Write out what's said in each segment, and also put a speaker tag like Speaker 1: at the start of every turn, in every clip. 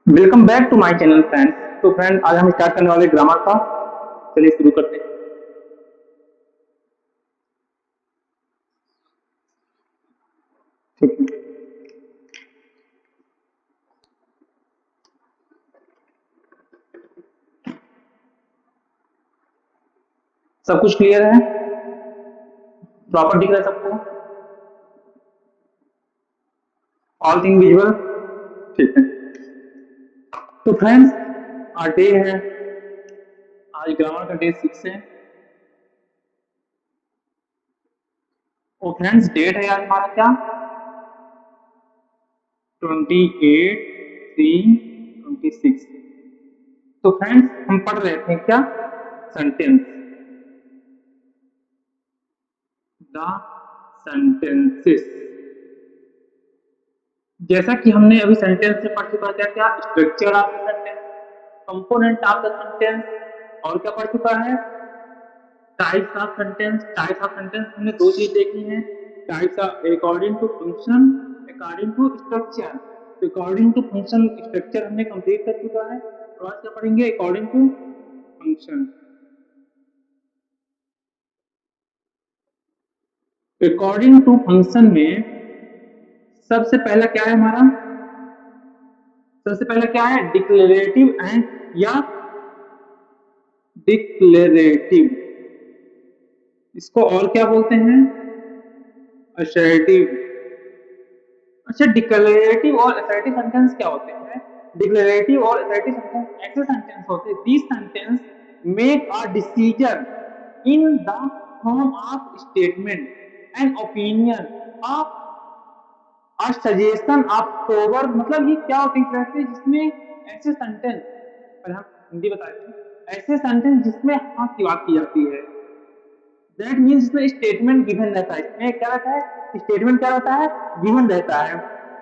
Speaker 1: Welcome back to my channel friends. तो friend आज हम स्टार्ट करने वाले ग्रामर का। चलिए शुरू करते हैं। ठीक है, सब कुछ क्लियर है, प्रॉपर दिख रहा है सबको, ऑल थिंग विजुअल। ठीक है, तो फ्रेंड्स आज डे है, आज ग्रामर का डे 6 है। और फ्रेंड्स डेट है आज हमारा क्या, 28/3/26। तो फ्रेंड्स हम पढ़ रहे थे क्या, सेंटेंस, द सेंटेंसेस। जैसा कि हमने अभी सेंटेंस से पढ़ चुका, क्या क्या structure of the sentence, component of the sentence, और क्या पढ़ चुका है, types of sentence. Types of sentence हमने दो चीज देखी है, types of according to function, according to structure. तो अकॉर्डिंग टू फंक्शन स्ट्रक्चर हमने कंप्लीट कर चुका है, तो आज क्या पढ़ेंगे, according to function. According to function में सबसे पहला क्या है हमारा, सबसे पहला क्या है, डिक्लेरेटिव एंड या डिक्लेरेटिव, इसको और क्या बोलते हैं, असर्टिव। अच्छा, डिक्लेरेटिव और असर्टिव सेंटेंस क्या होते हैं। डिक्लेरेटिव और असर्टिव सेंटेंस ऐसे सेंटेंस होते हैं, these sentence make a decision in the form of statement and opinion of a suggestion of tower. मतलब ये क्या होते हैं फ्रेंड्स, जिसमें ऐसे सेंटेंस, पर हम हिंदी बताते हैं, ऐसे सेंटेंस जिसमें हाँ की बात की जाती है। दैट मीन्स इसमें स्टेटमेंट गिवन रहता है, इसमें क्या रहता है, स्टेटमेंट क्या रहता है, गिवन रहता है।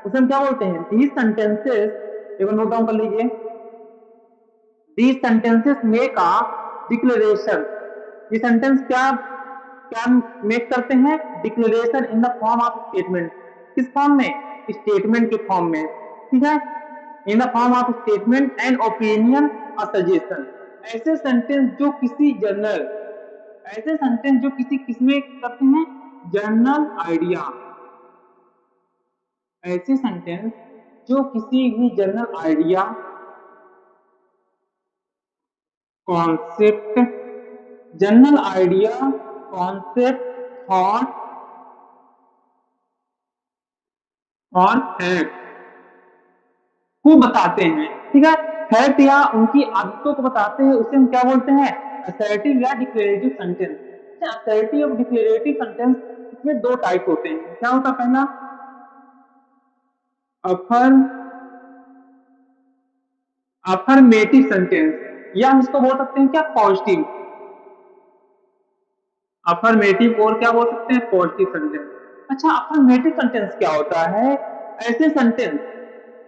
Speaker 1: उसे हम क्या बोलते हैं, दीज सेंटेंसेस, एक बार नोट डाउन कर लीजिए, these sentences make a declaration. ये सेंटेंस क्या क्या मेक करते हैं, declaration in the form of statement. किस फॉर्म में, स्टेटमेंट के फॉर्म में, ठीक है, in the form of statement and opinion और सजेशन। ऐसे सेंटेंस जो किसी जनरल, ऐसे सेंटेंस जो किसी किसमें करते हैं, जनरल आइडिया, ऐसे सेंटेंस जो किसी भी general idea, concept, general idea, concept, thought और फैक्ट को बताते हैं, ठीक है, फैक्ट या उनकी आदतों को बताते हैं, उसे हम क्या बोलते हैं, असर्टिव या डिक्लेरेटिव सेंटेंस। असर्टिव और डिक्लेरेटिव सेंटेंस, इसमें दो टाइप होते हैं, क्या होता है, पहला अफर अफर्मेटिव सेंटेंस, या हम इसको बोल सकते हैं क्या, पॉजिटिव। अफर्मेटिव और क्या बोल सकते हैं, पॉजिटिव सेंटेंस। अच्छा, अफर्मेटिव सेंटेंस क्या होता है, ऐसे सेंटेंस,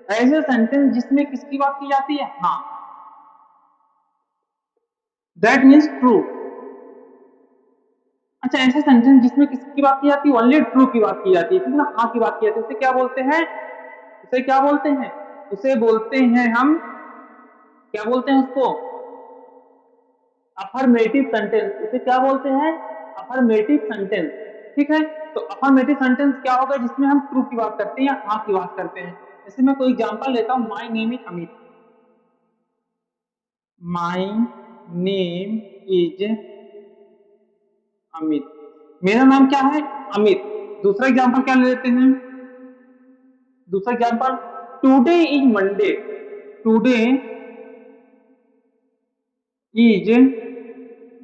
Speaker 1: ऐसे सेंटेंस जिसमें किसकी बात की जाती है, हाँ, दैट मीन्स ट्रू। अच्छा, ऐसे सेंटेंस जिसमें किसकी बात की जाती है, ओनली ट्रू की बात की जाती है, ठीक है ना, हाँ की बात की जाती है, उसे क्या बोलते हैं, उसे क्या बोलते हैं, उसे बोलते हैं हम, क्या बोलते हैं उसको, अफर्मेटिव सेंटेंस। इसे क्या बोलते हैं, अफर्मेटिव सेंटेंस, ठीक है। तो अफर्मेटिव सेंटेंस क्या होगा, जिसमें हम ट्रू की बात करते हैं या हाँ की बात करते हैं। जैसे मैं कोई एग्जांपल लेता हूँ, my name is Amit, my name is Amit, मेरा नाम क्या है, अमित। दूसरा एग्जांपल क्या ले लेते हैं, दूसरा example, today is Monday, today is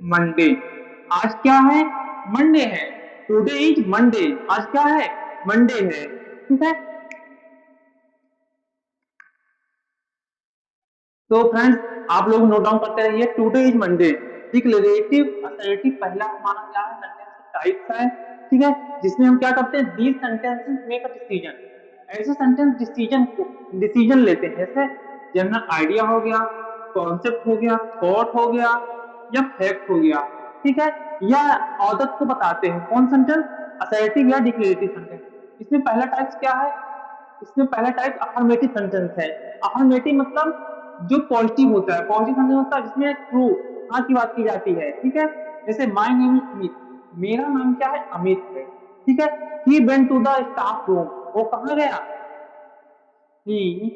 Speaker 1: Monday, आज क्या है, मंडे है, टुडे इज मंडे, आज क्या है, मंडे है, ठीक है। तो फ्रेंड्स आप लोग नोट डाउन करते रहिए, today is Monday, declarative assertive पहला हमारा क्या है, सेंटेंस का टाइप्स है, ठीक है, जिसमें हम क्या करते हैं, these sentences make a decision. ऐसे सेंटेंस डिसीजन लेते हैं, जैसे जनरल आइडिया हो गया, कॉन्सेप्ट हो गया, थॉट हो गया, या फैक्ट हो गया, ठीक है, या आदत को बताते हैं, कौन सेंटेंस, असर्टिव या डिक्लेरेटिव सेंटेंस। इसमें पहला टाइप्स क्या है, इसमें पहला टाइप अफर्मेटिव सेंटेंस है। अफर्मेटिव मतलब जो पॉजिटिव होता है, पॉजिटिव सेंटेंस होता है जिसमें ट्रू, हाँ की बात की जाती है, ठीक है। जैसे माय नेम इज अमित, मेरा नाम क्या है, अमित है, ठीक है। He went to the staff room, वो कहाँ गया, he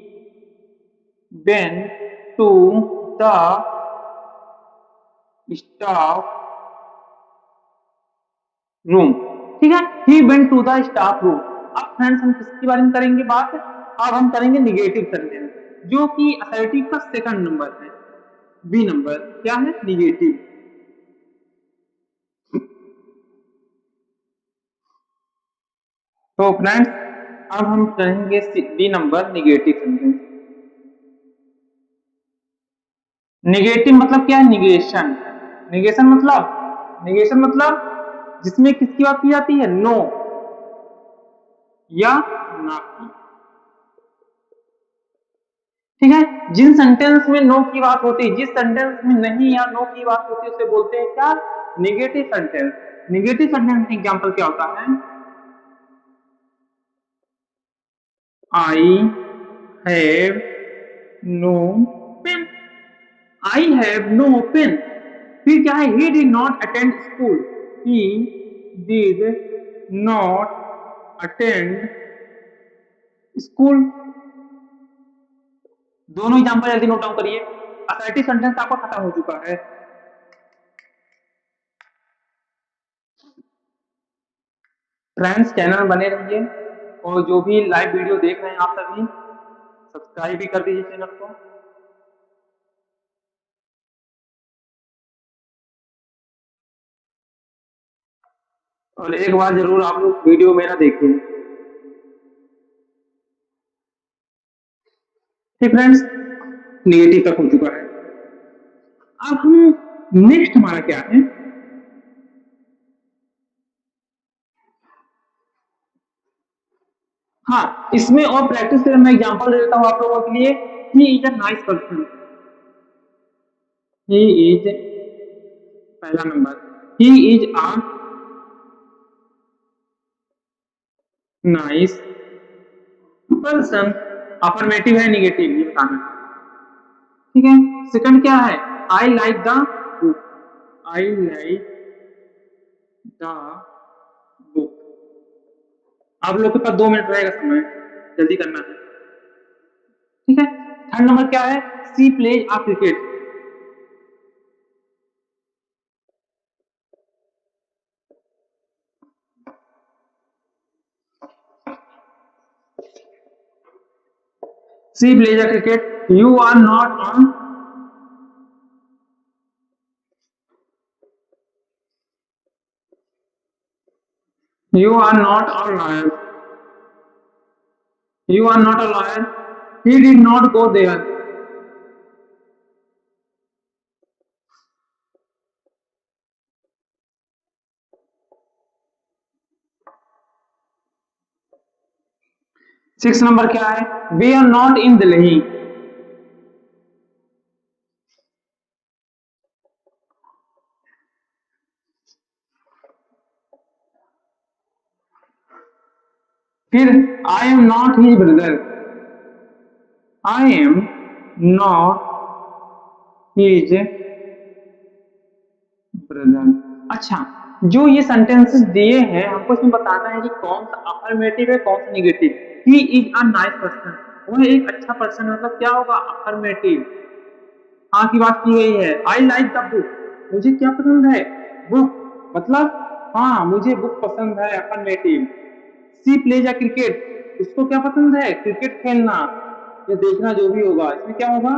Speaker 1: went to the staff room, ठीक है। He went to the staff room. अब फ्रेंड्स हम किसके बारे में करेंगे बात, अब हम करेंगे निगेटिव सेंटेंस, जो कि असर्टिव का सेकंड नंबर है, बी नंबर क्या है, निगेटिव। तो फ्रेंड्स अब हम करेंगे B number negative sentence. Negative मतलब क्या है, निगेशन। निगेशन मतलब, निगेशन मतलब जिसमें किसकी बात की जाती है, नो या ना की, ठीक है। जिन सेंटेंस में नो की बात होती है, जिस सेंटेंस में नहीं या नो की बात होती है उसे बोलते हैं क्या, निगेटिव सेंटेंस। निगेटिव सेंटेंस का एग्जांपल क्या होता है, I have no pen, I have no pen. फिर क्या है, he did not attend school, he did not attend school. दोनों एग्जांपल जल्दी नोट डाउन करिए। असर्टिव सेंटेंस आपका खत्म हो चुका है। फ्रेंड्स चैनल बने रहिए, और जो भी लाइव वीडियो देख रहे हैं आप सभी सब्सक्राइब भी कर दीजिए चैनल को। और एक बार जरूर आप लोग वीडियो मेरा देखिए, ठीक फ्रेंड्स। निगेटिव तक हो चुका है। अब हम नेक्स्ट हमारा क्या है, हाँ इसमें और प्रैक्टिस करें, मैं एग्जांपल दे देता हूँ आप लोगों के लिए। He is a nice person, he is, पहला नंबर, he is a nice person, affirmative है निगेटिव ये बताना है, ठीक है। सेकंड क्या है, I like the book, I like the book. आप लोग के पास 2 मिनट रहेगा समय, जल्दी करना है, ठीक है। थर्ड नंबर क्या है, she plays a cricket, 'cricket'. You are not on, you are not on lawyer, you are not a lawyer, he did not go there. 6 number क्या है, we are not in Delhi. फिर I am not his brother, I am not his brother. अच्छा, जो ये sentences दिए हैं हमको इसमें बताना है कि कौन सा अफर्मेटिव है कौन सा negative. He is a nice person, वह एक अच्छा पर्सन है, मतलब क्या होगा, अफर्मेटिव, हाँ की बात की गई है। आई लाइक द बुक, मुझे क्या पसंद है, बुक, मतलब हाँ मुझे बुक पसंद है, affirmative. She plays a cricket, उसको क्या पसंद है, क्रिकेट खेलना या देखना, जो भी होगा इसमें क्या होगा,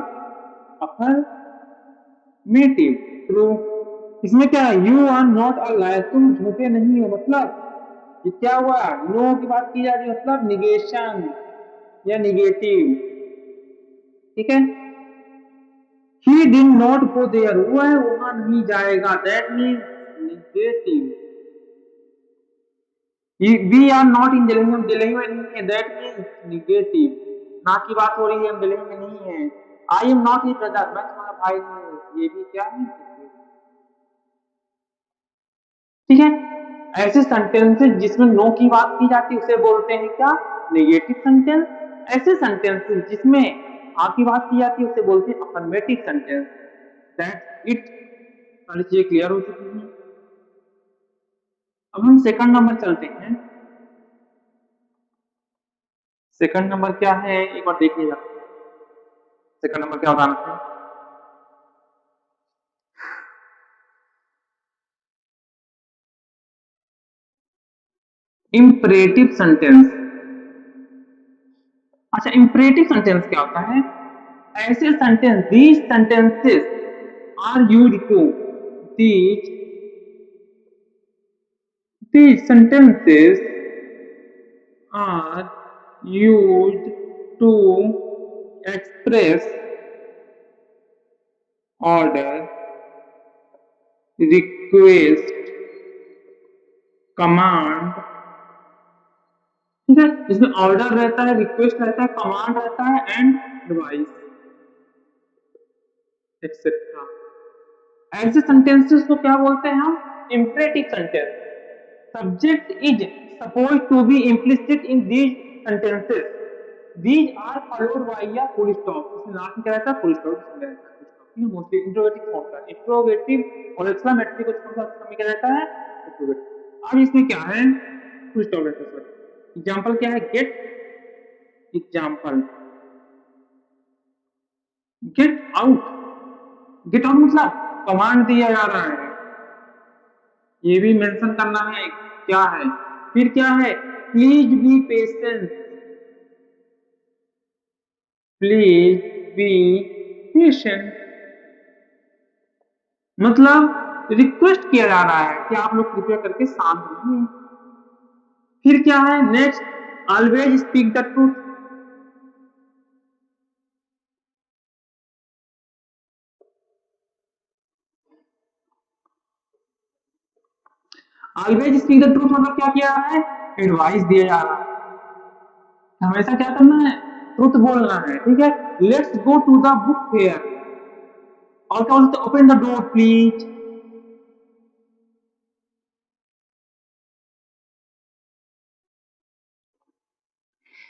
Speaker 1: अफर्मेटिव, ट्रू। इसमें क्या है, you are not a liar, तुम झूठे नहीं हो, मतलब ये क्या हुआ, नो की बात की जा रही है, मतलब निगेशन या निगेटिव, ठीक है। He did not go there, वह वहां नहीं जाएगा, that means negative. We are not in Delhi, हम दिल्ली में नहीं है, दैट मीन्स निगेटिव, ना की बात हो रही है, हम दिल्ली में नहीं है। आई एम नॉट हिज ब्रदर, मैं तुम्हारा भाई नहीं हूँ, ये भी क्या है, ठीक है। ऐसे सेंटेंसेस जिसमें नो की बात की जाती है उसे बोलते हैं क्या, नेगेटिव सेंटेंस, ऐसे सेंटेंसेस जिसमें हाँ की बात की जाती है उसे बोलते हैं अफर्मेटिव सेंटेंस। That's it. सारी चीजें क्लियर हो चुकी हैं। अब हम सेकंड नंबर चलते हैं। सेकंड नंबर क्या है एक बार देखिएगा। सेकंड नंबर क्या बताना है? Imperative sentence. अच्छा, इंपरेटिव सेंटेंस क्या होता है? ऐसे sentence, these sentences are used to, these these sentences are used to express order, request, command। ठीक है, इसमें ऑर्डर रहता है, रिक्वेस्ट रहता है, कमांड रहता है एंड एडवाइस एक्सेट्रा। ऐसे सेंटेंसेस को क्या बोलते हैं हम? Imperative sentence. Subject is suppose to be implicit in these sentences, these are followed by a full stop. इसमें लास्ट में क्या रहता है? फुल स्टॉप रहता है। फुल स्टॉप ठीक है, मोस्टली इंट्रोगेटिव फॉर्म का। इंट्रोगेटिव और एक्सक्लेमेटरी को छोड़कर समय क्या रहता है? इंट्रोगेटिव। अब इसमें क्या है? फुल स्टॉप रहता है। सॉरी, एग्जांपल क्या है? Get, example get out. Get out मतलब कमांड दिया जा रहा है, ये भी मेंशन करना है क्या है। फिर क्या है? Please be patient, please be patient मतलब रिक्वेस्ट किया जा रहा है कि आप लोग कृपया करके शांत रहिए। फिर क्या है next? Always speak the truth. Always speak the truth मतलब क्या किया रहा है? एडवाइस दिया जा रहा है, हमेशा क्या करना है? ट्रुथ बोलना है। ठीक है, let's go to the book fair. और क्या बोलते? Open the door please.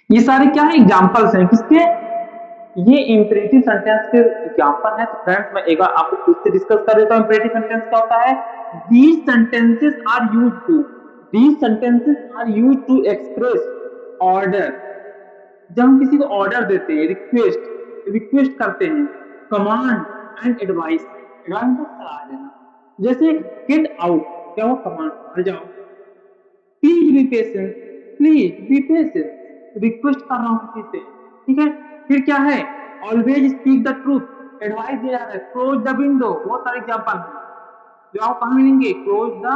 Speaker 1: ये सारे क्या है? एग्जांपल्स हैं किसके? ये इंपरेटिव सेंटेंस के एग्जांपल है। तो फ्रेंड्स मैं एक बार आपको खुद से डिस्कस कर देता हूं। इंपरेटिव सेंटेंस क्या होता है? These sentences are used to, these sentences are used to express order. जब हम किसी को ऑर्डर देते हैं, रिक्वेस्ट रिक्वेस्ट करते हैं, कमांड एंड एडवाइस। एडवाइस मतलब सलाह देना। जैसे गेट आउट, क्या वो कमांड, बाहर जाओ। Please be patient, please be patient request कर रहा हूं किसी से। ठीक है, फिर क्या है? Always speak the truth, advice दिया जा रहा है। क्लोज द विंडो, बहुत सारे एग्जांपल हैं जो आपको कहां मिलेंगे? Close the.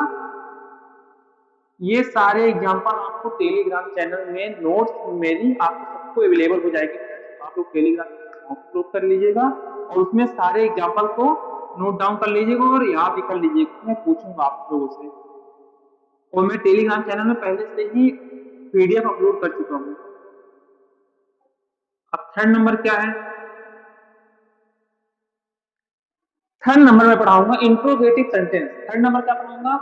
Speaker 1: ये सारे एग्जांपल आपको टेलीग्राम चैनल में नोट्स मेरी आपको सबको अवेलेबल हो जाएगी। तो आप लोग टेलीग्राम अपलोड कर लीजिएगा और उसमें सारे एग्जांपल को नोट डाउन कर लीजिएगा और याद भी कर लीजिएगा। मैं पूछूंगा आप लोगों से, और मैं टेलीग्राम चैनल में पहले से ही पीडीएफ अपलोड कर चुका हूँ। अब थर्ड नंबर क्या है? थर्ड नंबर में पढ़ाऊंगा इंट्रोगेटिव सेंटेंस। थर्ड नंबर क्या पढ़ाऊंगा?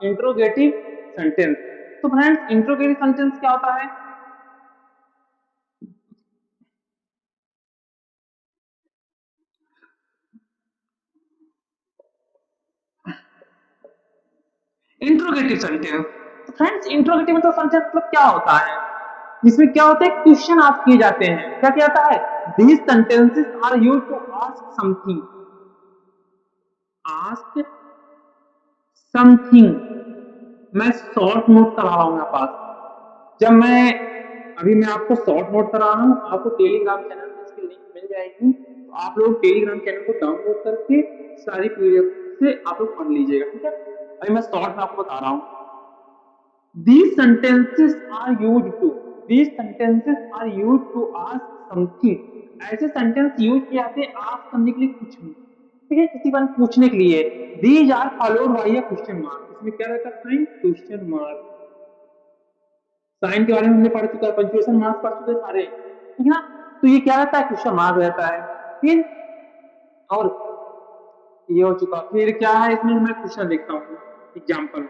Speaker 1: Interrogative sentence. तो फ्रेंड्स इंट्रोगेटिव सेंटेंस क्या होता है? Interrogative sentence. तो फ्रेंड्स इंट्रोगेटिव मतलब सेंटेंस मतलब क्या होता है? जिसमें क्या होता है? क्वेश्चन आस्क किए जाते हैं। क्या क्या आता है? These sentences are used to ask something, ask something. मैं शॉर्ट नोट करा रहा हूं यहाँ पास। जब मैं अभी मैं आपको शॉर्ट नोट करा रहा हूँ, आपको टेलीग्राम चैनल में इसकी लिंक मिल जाएगी। तो आप लोग टेलीग्राम चैनल को डाउनलोड करके सारी पीडीएफ से आप लोग पढ़ लीजिएगा। ठीक है, अभी मैं शॉर्ट में आपको बता रहा हूँ। These sentences are used to, these sentences are used to ask something। ऐसे सेंटेंस यूज किए जाते हैं आस्क करने के लिए, कुछ भी। ठीक है, किसी को पूछने के लिए। These are followed by a question mark। इसमें क्या रहता है? Sign, question mark. साइन के बारे में हमने पढ़ चुका है, पंक्चुएशन मार्क्स पढ़ चुके हैं सारे। ठीक है ना? तो ये क्या रहता है? क्वेश्चन मार्क रहता है। फिर और ये हो चुका। फिर क्या है इसमें? मैं क्वेश्चन देखता हूँ। Example,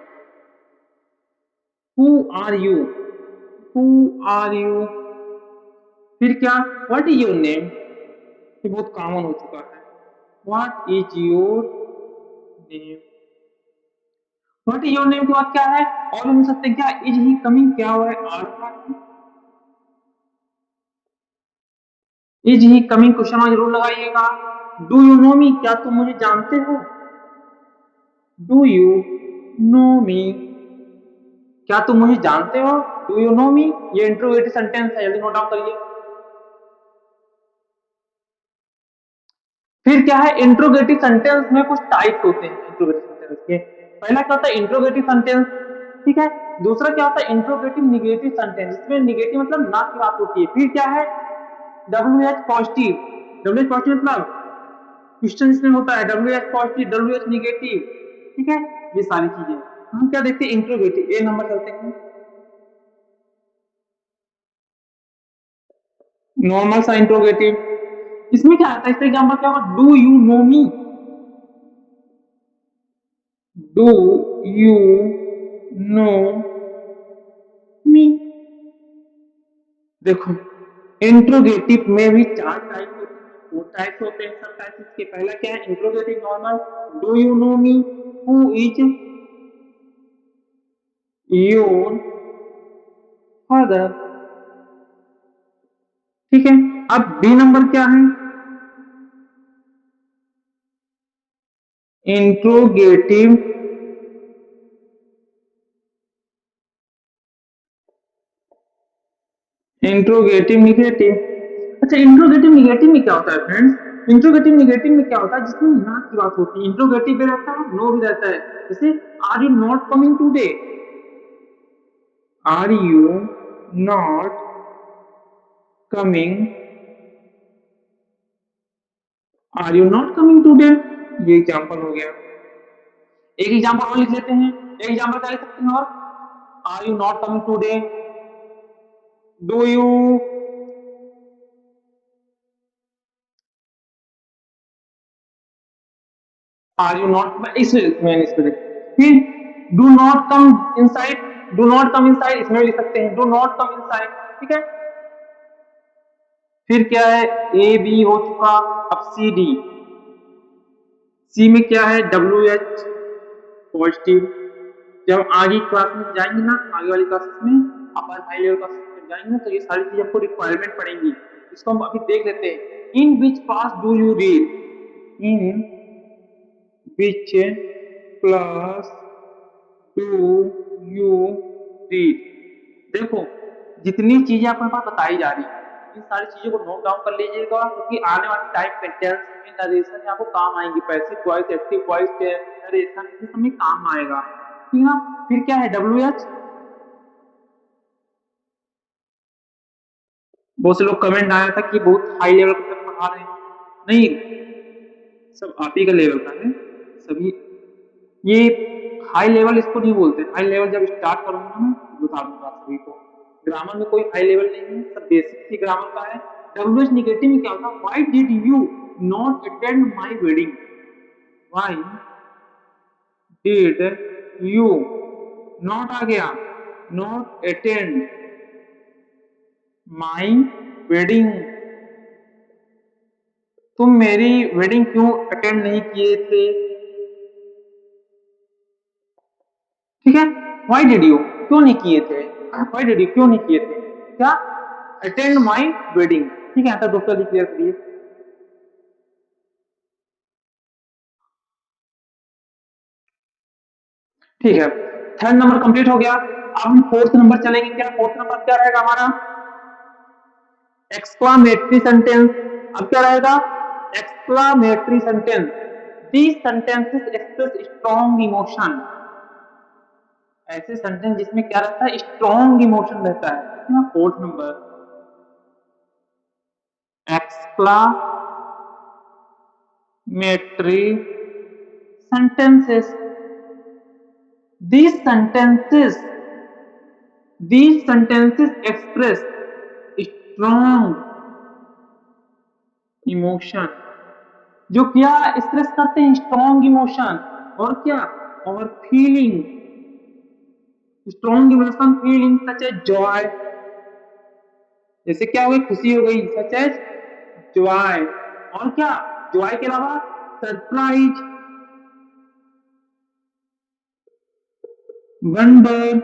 Speaker 1: who are you? Who are you, फिर क्या, व्हाट इज योर नेम, ये बहुत कॉमन हो चुका है, what is your name. What is your name के बाद क्या है, और हम सकते हैं क्या, इज ही कमिंग, क्या हुआ है, आ रहा है, is he coming question mark जरूर लगाइएगा। डू यू नो मी, क्या तुम मुझे जानते हो, डू यू नो मी, क्या तुम मुझे जानते हो, डू यू नो मी, ये इंट्रोगेटिव सेंटेंस है, जल्दी नोट डाउन करिए। फिर क्या है, इंट्रोगेटिव सेंटेंस में कुछ टाइप्स होते हैं इंट्रोगेटिव सेंटेंस के। पहला क्या होता है, इंट्रोगेटिव सेंटेंस, ठीक है। दूसरा क्या होता है, इंट्रोगेटिव निगेटिव सेंटेंस, जिसमें निगेटिव मतलब ना की बात होती है। फिर क्या है, W H positive, W H positive मतलब क्वेश्चन इसमें होता है, W H positive, W H negative, ठीक है, ये सारी चीजें। हम क्या देखते हैं, इंट्रोगेटिव, ए नंबर चलते हैं, नॉर्मल सा इंट्रोगेटिव। इसमें क्या आता है, इसका एग्जाम्पल क्या होगा, do you know me, do you know me. देखो, इंट्रोगेटिव में भी चार टाइप होते हैं, फोर टाइप्स होते हैं, सब टाइप्स के। पहला क्या है, interrogative normal, do you know me, who is your father, ठीक है। अब बी नंबर क्या है, इंट्रोगेटिव इंट्रोगेटिव निगेटिव। अच्छा, इंट्रोगेटिव निगेटिव में क्या होता है फ्रेंड्स, इंट्रोगेटिव निगेटिव में क्या होता है, जिसमें ना की बात होती है, इंट्रोगेटिव भी रहता है, नो भी रहता है। जैसे, are you not coming today, are you not coming, are you not coming today, ये एग्जांपल हो गया। एक एग्जांपल और लिख लेते हैं, एक एग्जांपल क्या लिख सकते हैं, और are you not coming today, do you, are you not, इसमें फिर do not come inside, do not come inside, इसमें भी लिख सकते हैं, डू नॉट कम इनसाइड, ठीक है। फिर क्या है, ए बी हो चुका, अब सी डी, सी में क्या है, डब्ल्यू एच पॉजिटिव। जब आगे क्लास में जाएंगे ना, आगे वाली क्लासेस में, अपन हाई लेवल क्लासेस में जाएंगे ना, तो ये सारी चीजें आपको रिक्वायरमेंट पड़ेंगी। इसको हम अभी देख लेते हैं। In which class do you read, in which class do you read. देखो, जितनी चीजें अपने पास बताई जा रही है, इन सारी चीजों को नोट डाउन कर लीजिएगा, क्योंकि आने वाले टाइम में टेंस में, नरेशन में आपको काम आएंगी। Passive voice, active voice, narration, इस सब में काम आएगा, ठीक है ना। फिर क्या है, डब्ल्यू एच, बहुत से लोग कमेंट आया था कि बहुत हाई लेवल का सर पढ़ा रहे हैं, नहीं, सब आप ही का लेवल का है सभी। ये हाई लेवल इसको नहीं बोलते, हाई लेवल जब स्टार्ट करूंगा ना तो बता दूंगा आप सभी को। ग्रामर में कोई हाई लेवल नहीं है, सब बेसिक ही ग्रामर का है। डब्ल्यू एच निगेटिव में क्या होता है, why did you not attend my wedding, why did you, not आ गया, नॉट अटेंड माई वेडिंग, तुम मेरी वेडिंग क्यों अटेंड नहीं किए थे, ठीक है। व्हाई डिड यू, क्यों नहीं किए थे, व्हाई डिड यू, क्यों नहीं किए थे, क्या, अटेंड माई वेडिंग, ठीक है। तो दोस्तों क्लियर करिए। ठीक है, थर्ड नंबर कंप्लीट हो गया। अब हम फोर्थ नंबर चलेंगे, क्या फोर्थ नंबर क्या रहेगा हमारा, एक्सक्लामेटरी सेंटेंस। अब क्या रहेगा, exclamatory sentence, these sentences express strong emotion, ऐसे सेंटेंस जिसमें क्या रहता है, स्ट्रॉन्ग इमोशन रहता है ना। Fourth number, exclamatory sentences, these sentences these sentences express strong emotion, जो क्या एक्सप्रेस करते हैं, स्ट्रॉन्ग इमोशन, और क्या, और feeling, strong emotion feeling such a joy, जैसे क्या हो गई, खुशी हो गई, सच एज जॉय। और क्या, जॉय के अलावा सरप्राइज, वंडर,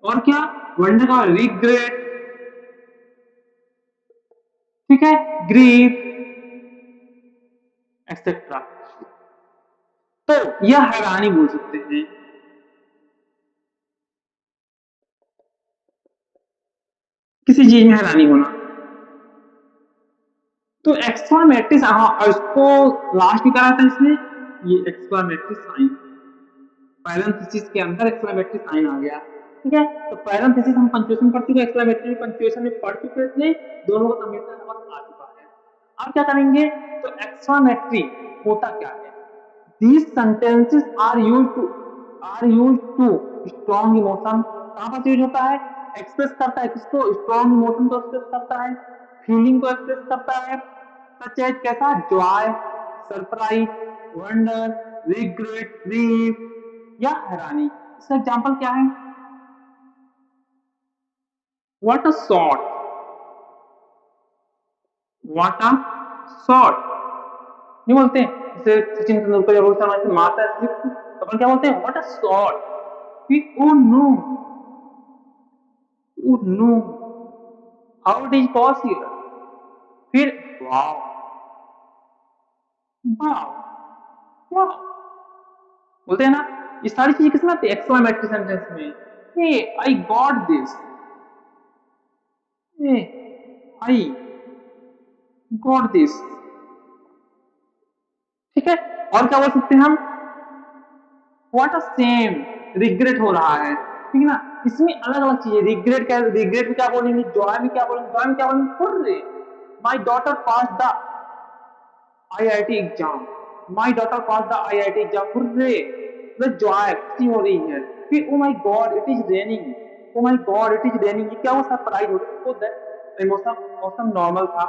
Speaker 1: और क्या, वंडर का रिग्रेट, ठीक है, ग्रीफ, एक्सेट्रा। तो यह हैरानी बोल सकते हैं। किसी चीज में हैरानी होना। तो एक्सक्लामेटरी, हाँ, और इसको लास्ट में करा था इसने, ये एक्सक्लामेटरी साइन, पैरेंथेसिस के अंदर एक्सक्लामेटरी साइन आ गया। ठीक है, तो पैरेंथेसिस हम पंक्चुएशन पढ़ चुके, एक्सक्लामेटरी पंक्चुएशन में पढ़ चुके थे, दोनों का कॉम्बिनेशन हमारे आ चुका है। अब क्या करेंगे, तो एक्सक्लामेटरी होता क्या है, these sentences are used to strong emotion, कहां पर यूज होता है, एक्सप्रेस करता है किसको, स्ट्रॉन्ग इमोशन को एक्सप्रेस करता है, फीलिंग को एक्सप्रेस करता है, सच एज कैसा, Joy, surprise, wonder, regret, grief या हैरानी। इसका एग्जांपल क्या है, what a shot, what a shot, नहीं बोलते, जैसे सचिन तेंदुलकर या रोहित शर्मा से मारता है सिक्स, तो अपन क्या बोलते हैं, व्हाट अ शॉट, फिर oh no, oh no, how it is possible, फिर वाओ, वाओ, वाओ, बोलते हैं ना। ये सारी चीजें किसमें आती है, एक्सक्लेमेटरी सेंटेंस में। Hey I got this, hey I got this, ठीक है। और क्या बोल सकते हैं हम, व्हाट अ सेम, रिग्रेट हो रहा है, ठीक है ना। इसमें अलग अलग चीजें, रिग्रेट क्या, रिग्रेट में क्या बोलेंगे, जॉय में क्या बोलेंगे, जॉय में क्या बोलेंगे, hurray, my daughter pass the IIT exam, my daughter pass the IIT exam, hurray, मतलब जॉय, खुशी हो रही है। फिर ओ my god it is raining, O my god it is raining, ये क्या हुआ, सरप्राइज हो रही, मौसम मौसम नॉर्मल था,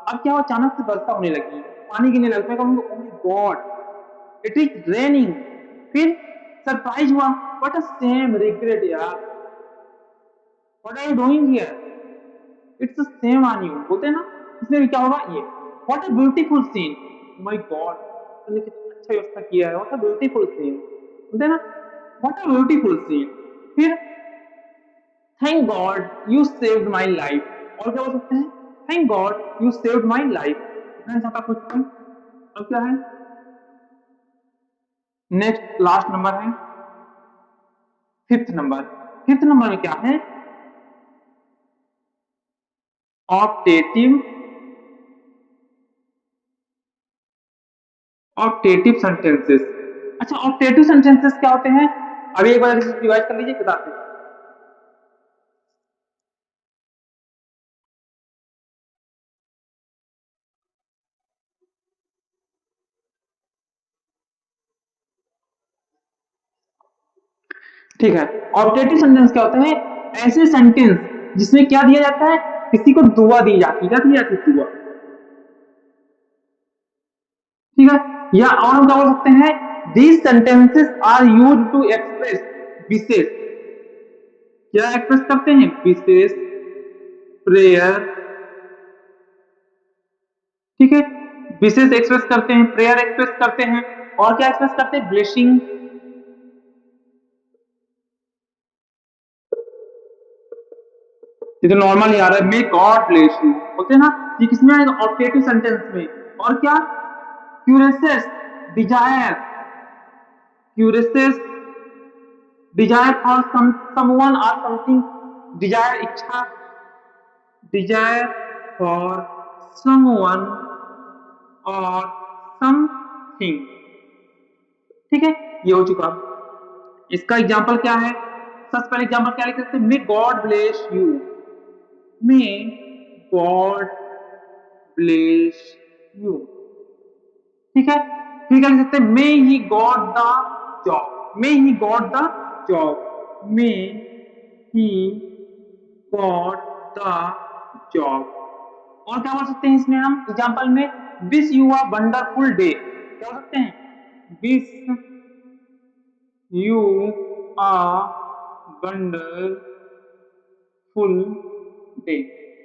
Speaker 1: अब क्या हुआ, अचानक से वर्षा होने लगी, पानी गिरने लगा, मैं कहूंगा oh my god it is raining, फिर सरप्राइज हुआ, व्हाट अ सेम, रिग्रेट यार, what are you doing here, it's the shame on you, बोलते हैं ना। इसमें भी क्या होगा, ये what a beautiful scene, my god, तुमने कितना अच्छा व्यवस्था किया है, व्हाट अ ब्यूटीफुल सीन, बोलते हैं ना, व्हाट अ ब्यूटीफुल सीन, फिर thank God you saved my life, और क्या बोल सकते हैं, thank God you saved my life, इतना ज्यादा कुछ नहीं। अब क्या है, नेक्स्ट लास्ट नंबर है फिफ्थ नंबर, फिफ्थ नंबर में क्या है, ऑप्टेटिव, ऑप्टेटिव सेंटेंसेस। अच्छा, ऑप्टेटिव सेंटेंसेस क्या होते हैं, अभी एक बार रिवाइज कर लीजिए किताब से। ठीक है, ऑप्टेटिव सेंटेंस क्या होते हैं, ऐसे सेंटेंस जिसमें क्या दिया जाता है, किसी को दुआ दी जाती है, क्या दी जाती है, दुआ, ठीक है। या और हम क्या बोल सकते हैं, these sentences are use to express wishes, क्या एक्सप्रेस करते हैं, विशेष, प्रेयर, ठीक है, विशेष एक्सप्रेस करते हैं, प्रेयर एक्सप्रेस करते हैं, और क्या एक्सप्रेस करते हैं, ब्लेसिंग, ये तो नॉर्मल ही आ रहा है, मे गॉड ब्लेस यू, बोलते हैं ना, ये किसमें आएगा, ऑप्टेटिव सेंटेंस में। और क्या, क्यूरेसेस, डिजायर, क्यूरेसेस, डिजायर फॉर समवन और समथिंग, डिजायर इच्छा, डिजायर फॉर समवन और समथिंग, ठीक है, ये हो चुका। इसका एग्जांपल क्या है, सबसे पहले एग्जांपल क्या लिख सकते हैं, may God bless you, may God bless you, ठीक है। फिर क्या लिख सकते हैं, may he got the job, may he got the job, may he got the job. और क्या बोल सकते हैं इसमें हम एग्जांपल में, wish you a wonderful day, क्या बोल सकते हैं, wish you a wonderful day,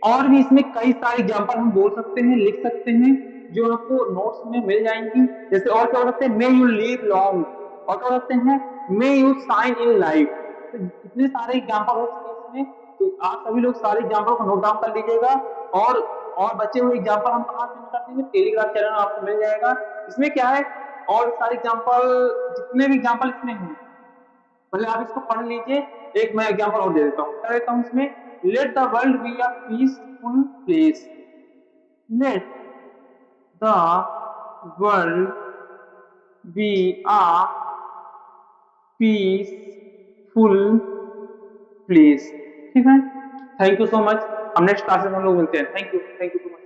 Speaker 1: और भी इसमें कई सारे एग्जाम्पल हम बोल सकते हैं, लिख सकते हैं, जो आपको नोट्स में मिल जाएंगी। जैसे और क्या हो सकते हैं, मे यू लिव लॉन्ग, और क्या हो सकते हैं, may you shine in life. तो इतने सारे एग्जाम्पल हो सकते हैं इसमें। तो आप सभी लोग सारे एग्जाम्पल को नोट डाउन कर लीजिएगा। और और बचे हुए एग्जाम्पल हम कहाँ सेंड कर देंगे, टेलीग्राम चैनल में आपको मिल जाएगा। इसमें क्या है, और सारे एग्जाम्पल, जितने भी एग्जाम्पल इसमें हैं, मतलब आप इसको पढ़ लीजिए। एक मैं एग्जाम्पल और दे देता हूँ, क्या देता हूँ इसमें, let the world be a peaceful place, let the world be a peaceful place. ठीक है, थैंक यू सो मच। हम नेक्स्ट क्लासेस में हम लोग मिलते हैं। Thank you so much.